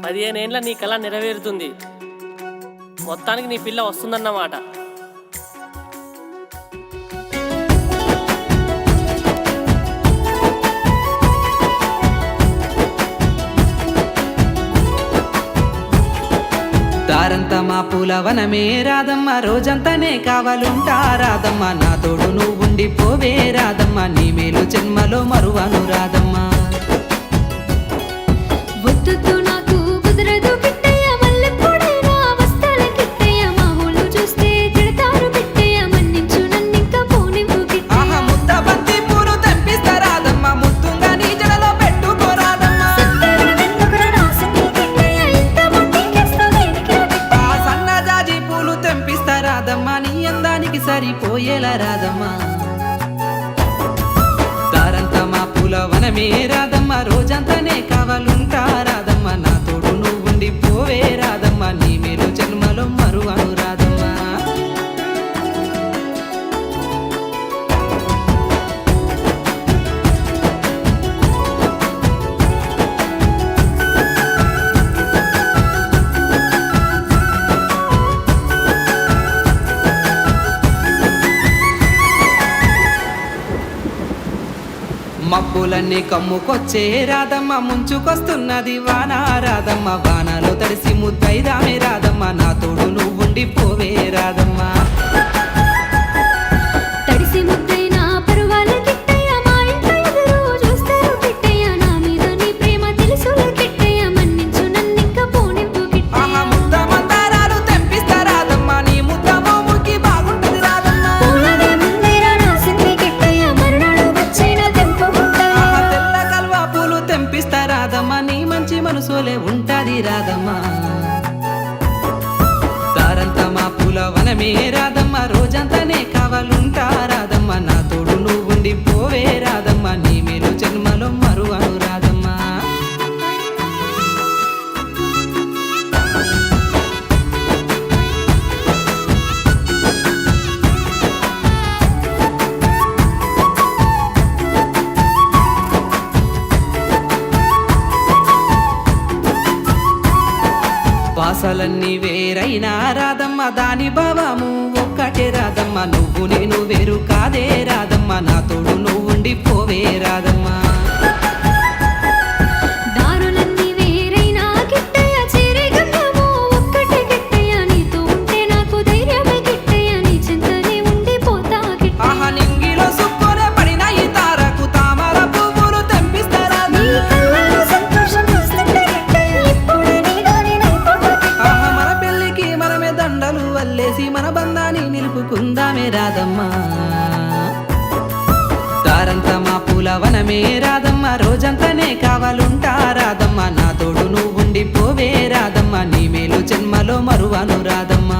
15 ఏళ్ళ నీ కళ నెరవేరుతుంది. మొత్తానికి నీ పిల్ల వస్తుందన్నమాట. దారంతా మా పూలవనమే రాదమ్మ, రోజంతానే కావాలుంటా రాదమ్మ. నా తోడు నువ్వుండి పోవే రాదమ్మ, నీ మేలు జన్మలో మరువను రాదమ్మ. వద్దు నాకు కుదరదు కిట్టయ్య, మల్లెపూడైనా వస్తాల కిట్టయ్య. మా ఊళ్ళు చూస్తే తిడతారు కిట్టయ్య, మన్నించు నన్నింక పోనివ్వు కిట్టయ్య. ఆహా ముద్ద బంతి పూలు తెంపిస్తా రాదమ్మ, ముద్దుగా నీ జడలో పెట్టుకోరాదమ్మ. ఆ సన్నజాజి పూలు తెంపిస్తా రాదమ్మ, నీ అందానికి సరిపోయేలా రాదమ్మ. దారంతా మా పూలవనమే రాదమ్మ, రోజంతానే కావాలుంటా రాదమ్మ. నా తోడు నువ్వుండి పోవే రాదమ్మ, నీ మేలు జన్మలో మరువను రాదమ్మ. మబ్బులన్నీ కమ్ముకొచ్చే రాదమ్మ, ముంచుకొస్తున్నది వాన రాదమ్మ. వానలో తడిసి ముద్దైదామే రాదమ్మ, నా తోడు నువ్వుండి పోవే రాదమ్మ. తడిసి ముద్దైనా పరువాల కిట్టయ్య, మా ఇంట్లో ఎదురు చూస్తారు కిట్టయ్య. నా మీద నీ ప్రేమ తెలుసుల కిట్టయ్య, మన్నించు నన్నింక పోనివ్వు కిట్టయ్య. ఆహా ముద్ద మందారాలు తెంపిస్తా రాదమ్మ, నీ ముద్ద మోముకి బాగుంటది రాదమ్మ. పూలదే ముందేరా రాసింది కిట్టయ్య, మరునాడు వచ్చైనా తెంపుకుంటా. ఆహా తెల్ల కల్వా పూలు తెంపిస్తా రాదమ్మ, నీ మంచి మనసులే ఉంటది రాదమ్మ. దారంతా మా పూలవనమే రాదమ్మ, రోజంతానే కావాలుంటా రాదమ్మ. నా తోడు నువ్వుండి పోవే రాదమ్మ, నీ మేలు జన్మలో మరువను రాదమ్మ. వాసలన్నీ వేరైనా రాదమ్మ, దాని భావము ఒక్కటే రాదమ్మ. నువ్వు నేను వేరు కాదే రాదమ్మ, నా తోడు నువ్వుండి పోవే రాదమ్మ. దారులన్నీ వేరైనా కిట్టయ్య, చేరే గమ్యము ఒక్కటే కిట్టయ్య. నీతో ఉంటే నాకు ధైర్యమే కిట్టయ్య, నీ చింతనే ఉండిపోతా కిట్టయ్య. ఆహా నింగిలో సుక్కునే పడిన ఈ తారకు తామర పువ్వులు తెంపిస్తా నీ రాదమ్మ. కళ్ళలో సంతోషం వస్తుంటే కిట్టయ్య, ఇప్పుడే నీలోనే నైపోతా కిట్టయ్య. ఆహా మన పెళ్ళికి మనమే దండలు వల్లేసి మన బంధాన్ని నిలుపుకుందామే రాదమ్మ. దారంతా మా పూలవనమే రాదమ్మ, రోజంతానే కావాలుంటా రాదమ్మ. నా తోడు నువ్వుండి పోవే రాదమ్మ, నీ మేలు జన్మలో మరువను రాదమ్మ.